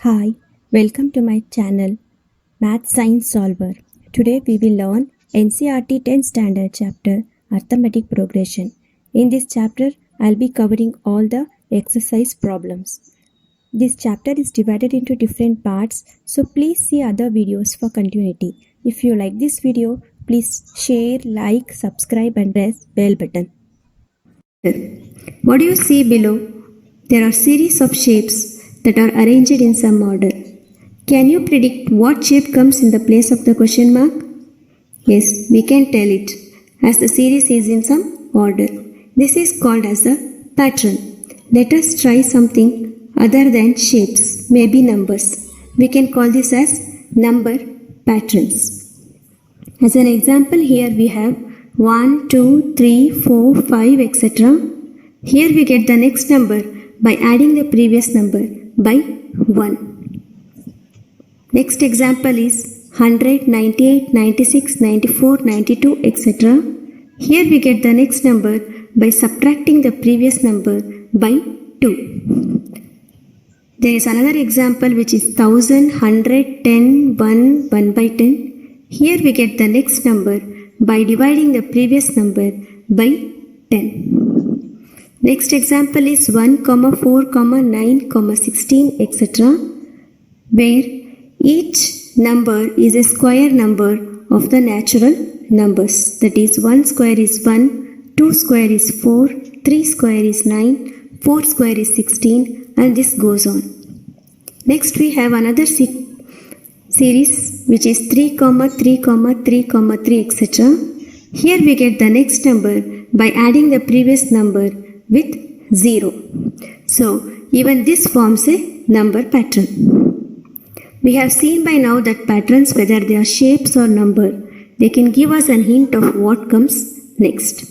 Hi, welcome to my channel Math Science Solver. Today we will learn NCERT 10th Standard chapter Arithmetic Progression. In this chapter, I'll be covering all the exercise problems. This chapter is divided into different parts, so please see other videos for continuity. If you like this video, please share, like, subscribe and press bell button. What do you see below? There are series of shapes that are arranged in some order. Can you predict what shape comes in the place of the question mark? Yes, we can tell it as the series is in some order. This is called as the pattern. Let us try something other than shapes, maybe numbers. We can call this as number patterns. As an example, here we have 1, 2, 3, 4, 5, etc. Here we get the next number by adding the previous number by 1. Next example is 100, 98, 96, 94, 92, etc. Here we get the next number by subtracting the previous number by 2. There is another example which is 1000, 100, 10, 1, 1 by 10. Here we get the next number by dividing the previous number by 10. Next example is 1, 4, 9, 16, etc. where each number is a square number of the natural numbers. That is 1 square is 1, 2 square is 4, 3 square is 9, 4 square is 16 and this goes on. Next we have another series which is 3, 3, 3, 3 etc. Here we get the next number by adding the previous number with 0. So even this forms a number pattern. We have seen by now that patterns, whether they are shapes or number, they can give us a hint of what comes next.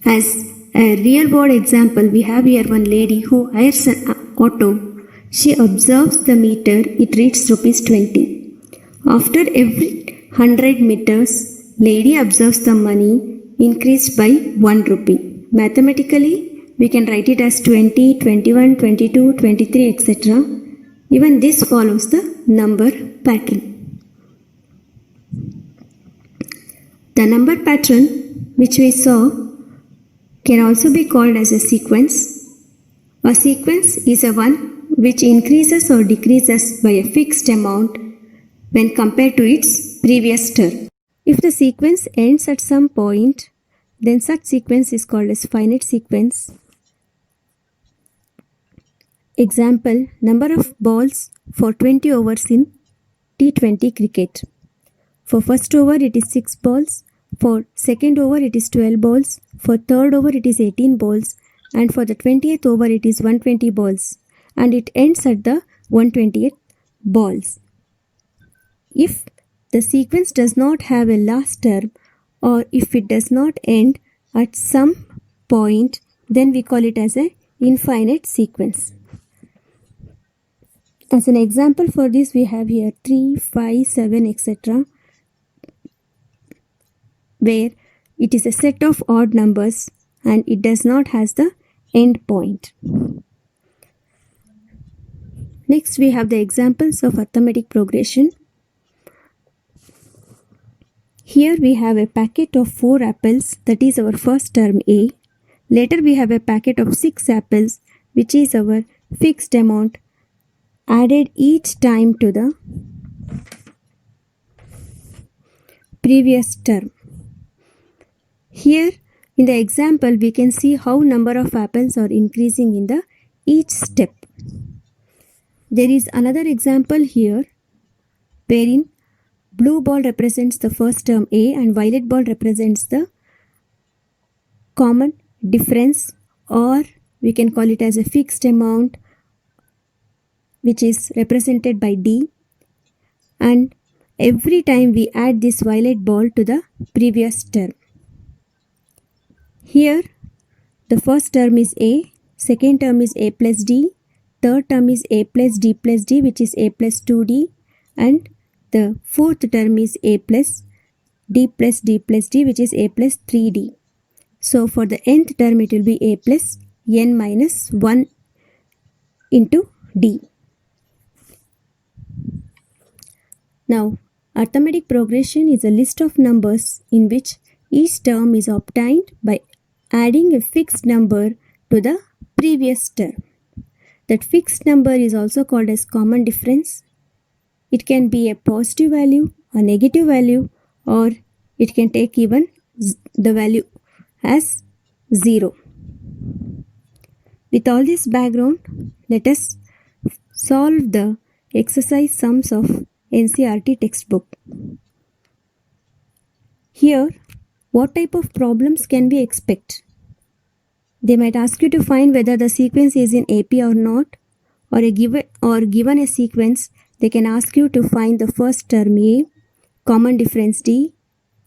As a real world example, we have here one lady who hires an auto. She observes the meter, it reads rupees 20. After every 100 meters, lady observes the money increased by 1 rupee. Mathematically, we can write it as 20, 21, 22, 23, etc. Even this follows the number pattern. The number pattern which we saw can also be called as a sequence. A sequence is a one which increases or decreases by a fixed amount when compared to its previous term. If the sequence ends at some point, then such sequence is called as finite sequence. Example, number of balls for 20 overs in T20 cricket. For first over it is 6 balls, for second over it is 12 balls, for third over it is 18 balls and for the 20th over it is 120 balls and it ends at the 120th balls. If the sequence does not have a last term or if it does not end at some point, then we call it as an infinite sequence. As an example for this, we have here 3, 5, 7, etc. where it is a set of odd numbers and it does not have the end point. Next, we have the examples of arithmetic progression. Here we have a packet of 4 apples, that is our first term A. Later we have a packet of 6 apples, which is our fixed amount added each time to the previous term. Here in the example we can see how number of apples are increasing in the each step. There is another example here wherein blue ball represents the first term A and violet ball represents the common difference, or we can call it as a fixed amount which is represented by D, and every time we add this violet ball to the previous term. Here the first term is A, second term is A plus D, third term is A plus D which is A plus 2D and the fourth term is A plus D which is A plus 3D. So for the nth term it will be A plus n minus 1 into D. Now, arithmetic progression is a list of numbers in which each term is obtained by adding a fixed number to the previous term. That fixed number is also called as common difference. It can be a positive value, a negative value, or it can take even the value as 0. With all this background, let us solve the exercise sums of NCERT textbook. Here, what type of problems can we expect? They might ask you to find whether the sequence is in AP or not, or given a sequence, they can ask you to find the first term A, common difference D,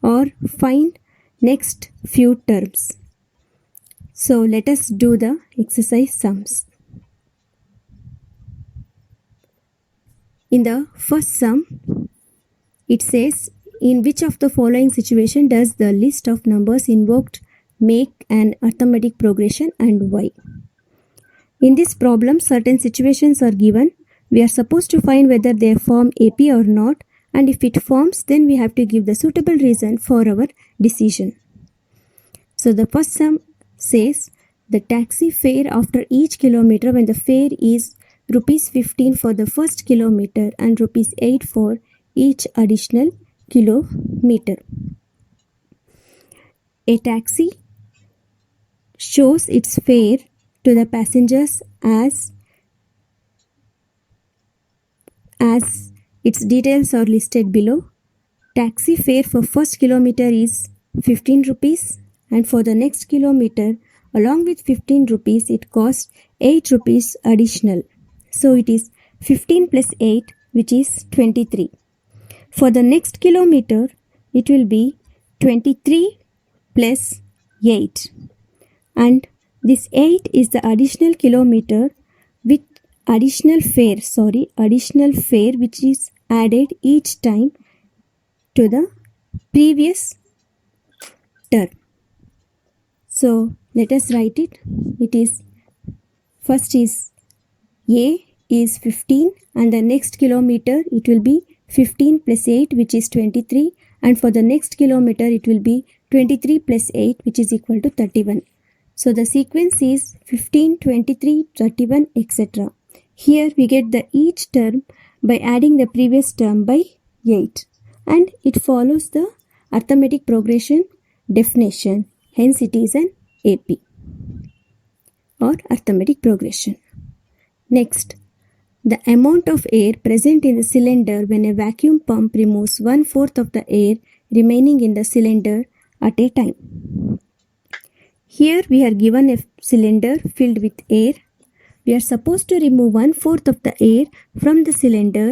or find next few terms. So let us do the exercise sums. In the first sum, it says, in which of the following situation does the list of numbers invoked make an arithmetic progression and why? In this problem, certain situations are given. We are supposed to find whether they form AP or not, and if it forms, then we have to give the suitable reason for our decision. So the first sum says the taxi fare after each kilometer when the fare is rupees 15 for the first kilometer and rupees 8 for each additional kilometer. A taxi shows its fare to the passengers as its details are listed below. Taxi fare for first kilometer is 15 rupees, and for the next kilometer along with 15 rupees it costs 8 rupees additional. So it is 15 plus 8, which is 23. For the next kilometer it will be 23 plus 8, and this 8 is the additional kilometer with additional fare which is added each time to the previous term. So let us write it. It is, first is A is 15, and the next kilometer it will be 15 plus 8, which is 23, and for the next kilometer it will be 23 plus 8, which is equal to 31. So the sequence is 15, 23, 31, etc. Here we get the each term by adding the previous term by 8, and it follows the arithmetic progression definition. Hence it is an AP or arithmetic progression. Next, the amount of air present in the cylinder when a vacuum pump removes 1/4 of the air remaining in the cylinder at a time. Here we are given a cylinder filled with air. We are supposed to remove 1/4 of the air from the cylinder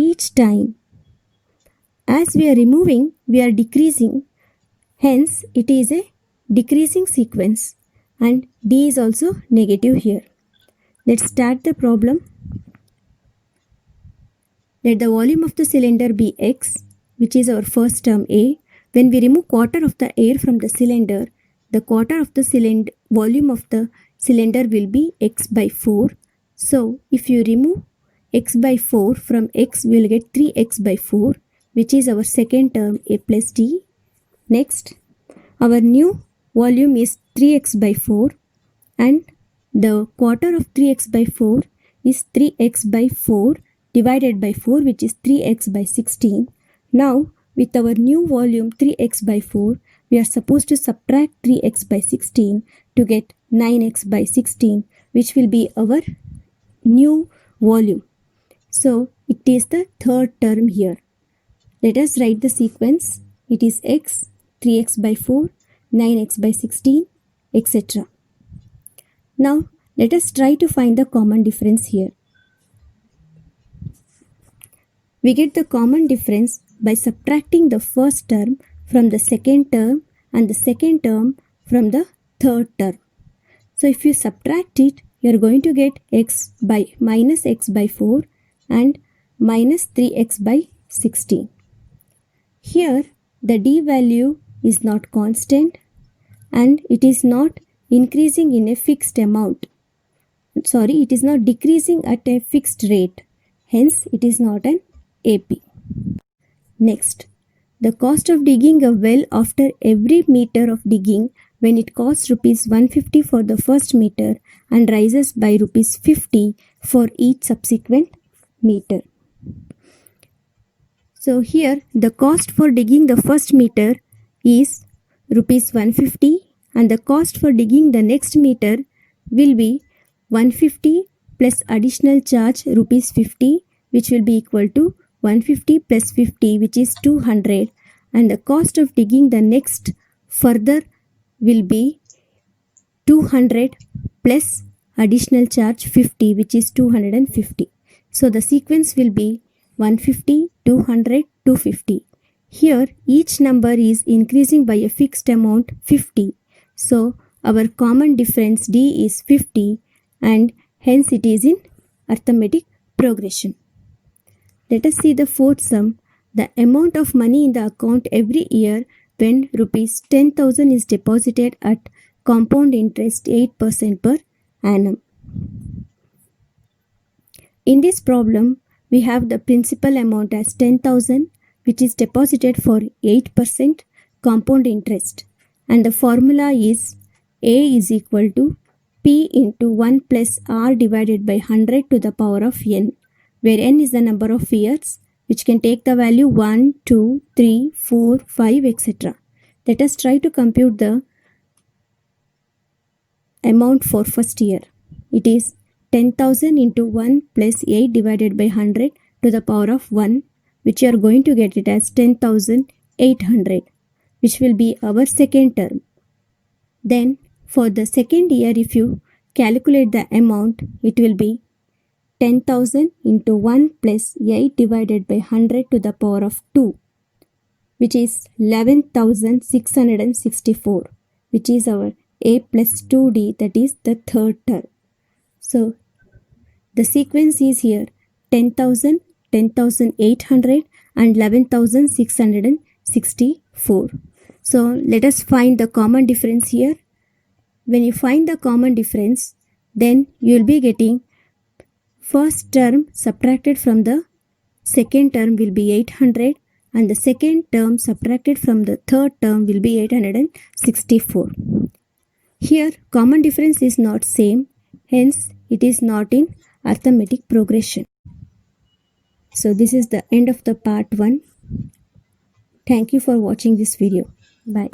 each time. As we are removing, we are decreasing. Hence, it is a decreasing sequence, and D is also negative here. Let's start the problem. Let the volume of the cylinder be X, which is our first term A. When we remove quarter of the air from the cylinder, the quarter of the volume of the cylinder will be X by 4. So, if you remove X by 4 from X, we will get 3X by 4, which is our second term A plus D. Next, our new volume is 3X by 4, and the quarter of 3X by 4 is 3X by 4 divided by 4, which is 3X by 16. Now, with our new volume 3X by 4, we are supposed to subtract 3X by 16 to get 9X by 16, which will be our new volume. So, it is the third term here. Let us write the sequence. It is X, 3X by 4, 9X by 16, etc. Now, let us try to find the common difference here. We get the common difference by subtracting the first term from the second term and the second term from the third term. So if you subtract it, you are going to get x by minus x by 4 and minus 3x by 16. Here the d value is not constant and it is not increasing in a fixed amount. Sorry, it is not decreasing at a fixed rate. Hence, it is not an AP. Next, the cost of digging a well after every meter of digging, when it costs rupees 150 for the first meter and rises by rupees 50 for each subsequent meter. So here the cost for digging the first meter is rupees 150 and the cost for digging the next meter will be 150 plus additional charge rupees 50, which will be equal to 150 plus 50, which is 200, and the cost of digging the next further will be 200 plus additional charge 50, which is 250. So the sequence will be 150, 200, 250. Here each number is increasing by a fixed amount 50. So our common difference D is 50 and hence it is in arithmetic progression. Let us see the fourth sum. The amount of money in the account every year when rupees 10,000 is deposited at compound interest 8% per annum. In this problem, we have the principal amount as 10,000, which is deposited for 8% compound interest, and the formula is A is equal to P into 1 plus R divided by 100 to the power of n, where n is the number of years, which can take the value 1, 2, 3, 4, 5, etc. Let us try to compute the amount for first year. It is 10,000 into 1 plus 8 divided by 100 to the power of 1, which you are going to get it as 10,800, which will be our second term. Then for the second year, if you calculate the amount, it will be 10,000 into 1 plus 8 divided by 100 to the power of 2, which is 11,664, which is our A plus 2D, that is the third term. So the sequence is here 10,000, 10,800 and 11,664. So let us find the common difference here. When you find the common difference, then you will be getting first term subtracted from the second term will be 800 and the second term subtracted from the third term will be 864. Here common difference is not same, hence it is not in arithmetic progression. So this is the end of the part 1. Thank you for watching this video. Bye.